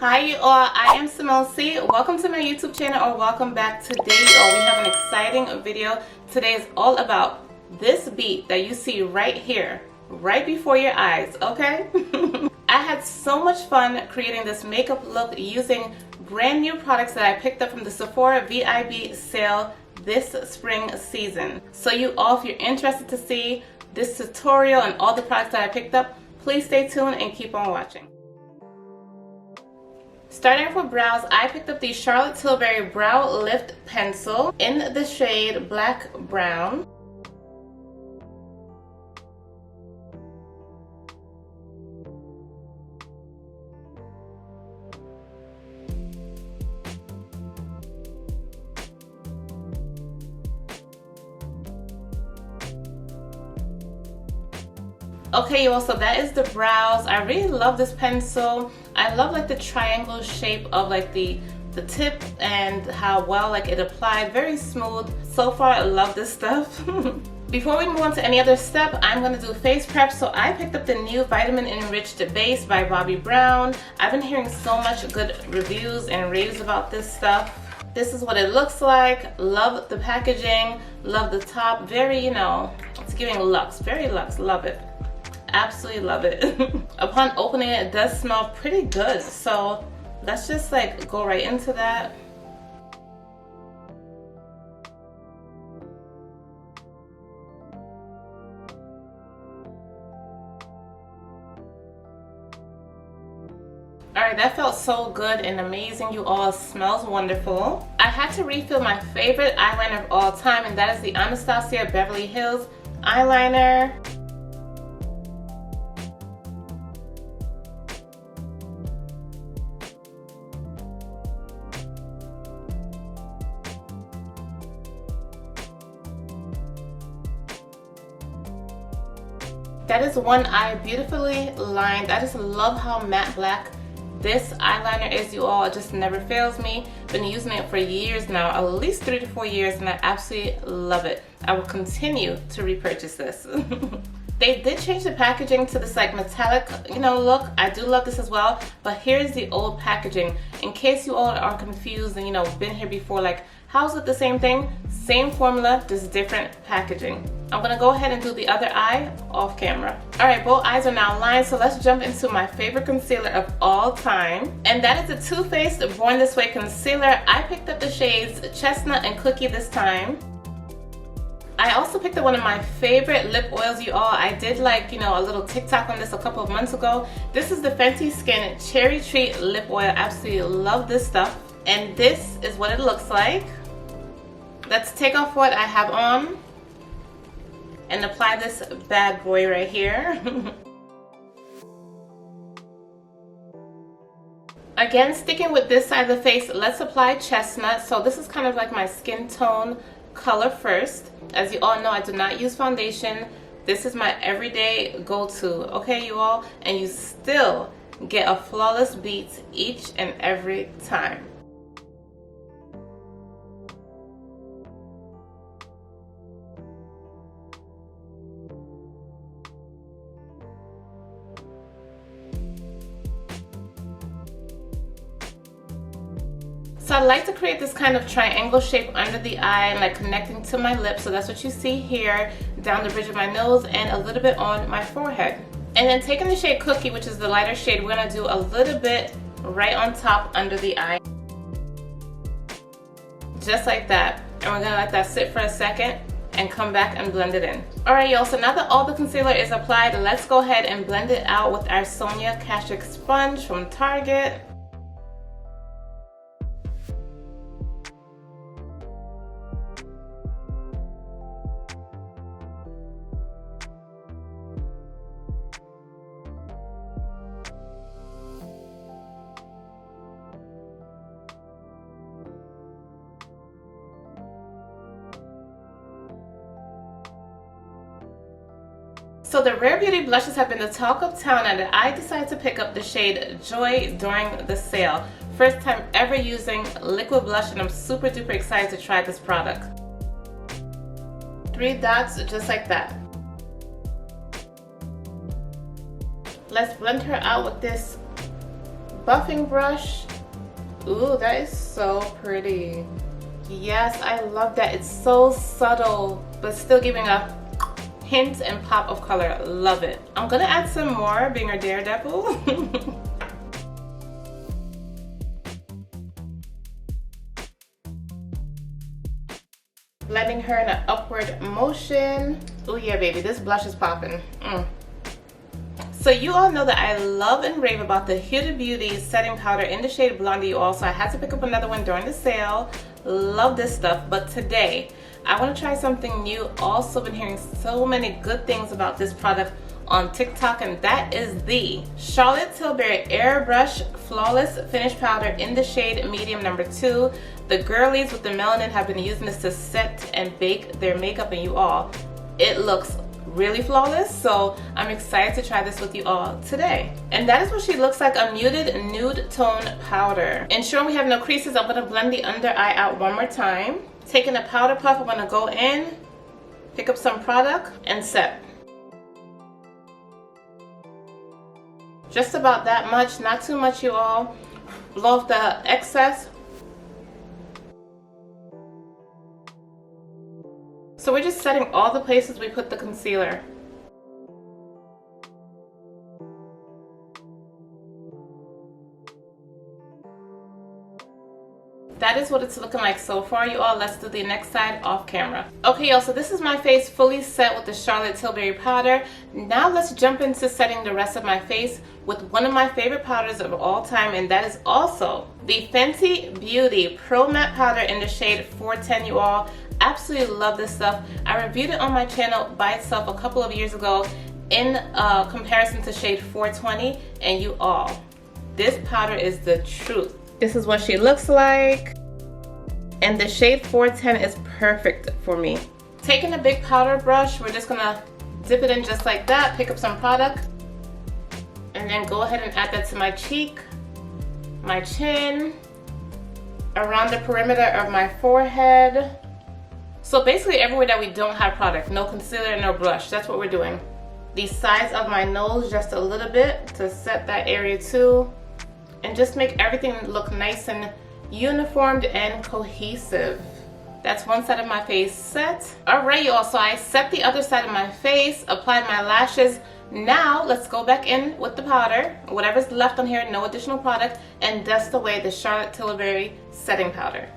Hi you all, I am Simone C. Welcome to my YouTube channel, or welcome back. Today you all, we have an exciting video. Today is all about this beat that you see right here, right before your eyes, okay? I had so much fun creating this makeup look using brand new products that I picked up from the Sephora VIB sale this spring season. So you all, if you're interested to see this tutorial and all the products that I picked up, please stay tuned and keep on watching. Starting off with brows, I picked up the Charlotte Tilbury Brow Lift Pencil in the shade Black Brown. Okay, you all, so that is the brows. I really love this pencil. I love like the triangle shape of like the tip and how well like it applied. Very smooth. So far, I love this stuff. Before we move on to any other step, I'm going to do face prep. So I picked up the new Vitamin Enriched Base by Bobbi Brown. I've been hearing so much good reviews and raves about this stuff. This is what it looks like. Love the packaging. Love the top. Very, you know, it's giving luxe. Very luxe. Love it. Absolutely love it. Upon opening it, it does smell pretty good. So let's just like go right into that. Alright, that felt so good and amazing, you all. It smells wonderful. I had to refill my favorite eyeliner of all time, and that is the Anastasia Beverly Hills eyeliner. That is one eye beautifully lined. I just love how matte black this eyeliner is, you all. It just never fails me. Been using it for years now, at least 3 to 4 years, and I absolutely love it. I will continue to repurchase this. They did change the packaging to this like metallic, you know, look. I do love this as well, but here's the old packaging. In case you all are confused and, you know, been here before, like, how's it the same thing? Same formula, just different packaging. I'm gonna go ahead and do the other eye off camera. All right, both eyes are now lined, so let's jump into my favorite concealer of all time. And that is the TooFaced Born This Way concealer. I picked up the shades Chestnut and Cookie this time. I also picked up one of my favorite lip oils, you all. I did like, you know, a little TikTok on this a couple of months ago. This is the Fenty Skin Cherry Treat Lip Oil. Absolutely love this stuff. And this is what it looks like. Let's take off what I have on and apply this bad boy right here. Again, sticking with this side of the face, let's apply Chestnut. So this is kind of like my skin tone color first. As you all know, I do not use foundation. This is my everyday go-to, okay, you all? And you still get a flawless beat each and every time. So I like to create this kind of triangle shape under the eye and like connecting to my lips. So that's what you see here, down the bridge of my nose and a little bit on my forehead. And then taking the shade Cookie, which is the lighter shade, we're gonna do a little bit right on top under the eye. Just like that. And we're gonna let that sit for a second and come back and blend it in. Alright, y'all, so now that all the concealer is applied, let's go ahead and blend it out with our Sonia Kashuk sponge from Target. So the Rare Beauty blushes have been the talk of town, and I decided to pick up the shade Joy during the sale. First time ever using liquid blush, and I'm super duper excited to try this product. 3 dots just like that. Let's blend her out with this buffing brush. Ooh, that is so pretty. Yes, I love that. It's so subtle, but still giving a hint and pop of color. Love it. I'm gonna add some more, being a daredevil. Blending her in an upward motion. Oh yeah, baby, this blush is popping. So you all know that I love and rave about the Huda Beauty setting powder in the shade Blondie, you all, so I had to pick up another one during the sale. Love this stuff, but today I want to try something new. Also been hearing so many good things about this product on TikTok, and that is the Charlotte Tilbury Airbrush Flawless Finish Powder in the shade Medium number 2. The girlies with the melanin have been using this to set and bake their makeup, and you all, it looks really flawless, so I'm excited to try this with you all today. And that is what she looks like, a muted nude tone powder. Ensuring we have no creases, I'm going to blend the under eye out one more time. Taking a powder puff, I'm going to go in, pick up some product, and set. Just about that much, not too much, you all. Blow off the excess. So we're just setting all the places we put the concealer. That is what it's looking like so far, you all. Let's do the next side off camera. Okay, y'all, so this is my face fully set with the Charlotte Tilbury powder. Now let's jump into setting the rest of my face with one of my favorite powders of all time, and that is also the Fenty Beauty Pro Matte Powder in the shade 410, you all. Absolutely love this stuff. I reviewed it on my channel by itself a couple of years ago in comparison to shade 420, and you all, this powder is the truth. This is what she looks like, and the shade 410 is perfect for me. Taking a big powder brush, we're just gonna dip it in just like that, pick up some product, and then go ahead and add that to my cheek, my chin, around the perimeter of my forehead. So basically everywhere that we don't have product, no concealer, no blush, that's what we're doing. The sides of my nose just a little bit to set that area too, and just make everything look nice and uniformed and cohesive. That's one side of my face set. Alright, y'all, so I set the other side of my face, applied my lashes. Now let's go back in with the powder, whatever's left on here, no additional product, and dust away the Charlotte Tilbury setting powder.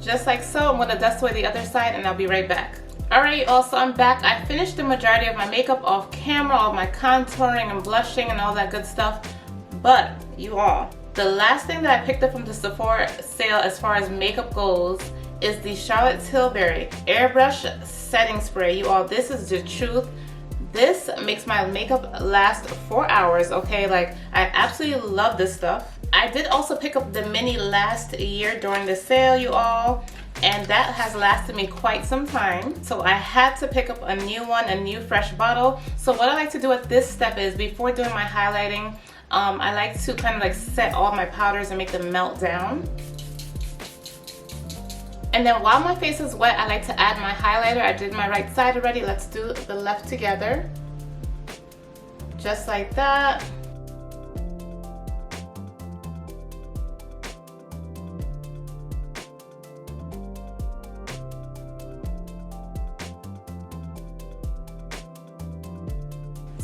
Just like so. I'm going to dust away the other side and I'll be right back. Alright, also I'm back. I finished the majority of my makeup off camera, all my contouring and blushing and all that good stuff. But you all, the last thing that I picked up from the Sephora sale as far as makeup goes is the Charlotte Tilbury Airbrush Setting Spray. You all, this is the truth. This makes my makeup last 4 hours, okay? Like, I absolutely love this stuff. I did also pick up the mini last year during the sale, you all, and that has lasted me quite some time. So I had to pick up a new one, a new fresh bottle. So what I like to do at this step is, before doing my highlighting, I like to kind of like set all my powders and make them melt down. And then while my face is wet, I like to add my highlighter. I did my right side already. Let's do the left together. Just like that.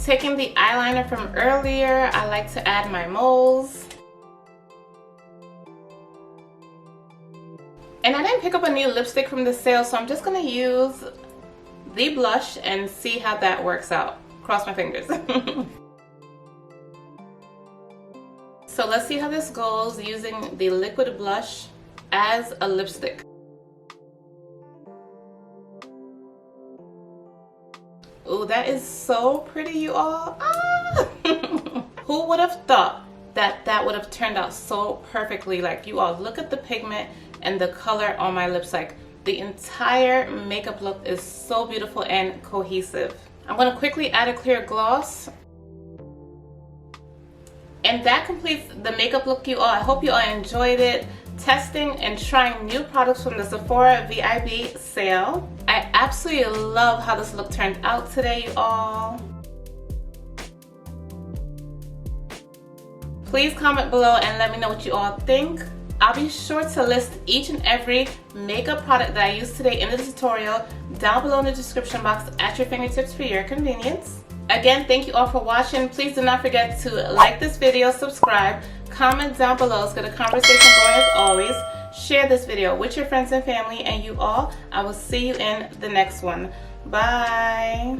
Taking the eyeliner from earlier, I like to add my moles. And I didn't pick up a new lipstick from the sale, so I'm just gonna use the blush and see how that works out. Cross my fingers. So let's see how this goes using the liquid blush as a lipstick. Ooh, that is so pretty, you all. Ah! Who would have thought that that would have turned out so perfectly? Like, you all, look at the pigment and the color on my lips. Like, the entire makeup look is so beautiful and cohesive. I'm going to quickly add a clear gloss. And that completes the makeup look, you all. I hope you all enjoyed it. testing and trying new products from the Sephora VIB sale. I absolutely love how this look turned out today, you all. Please comment below and let me know what you all think. I'll be sure to list each and every makeup product that I used today in the tutorial down below in the description box at your fingertips for your convenience. Again, thank you all for watching. Please do not forget to like this video, subscribe, comment down below. Let's get a conversation going as always. Share this video with your friends and family, and you all, I will see you in the next one. Bye.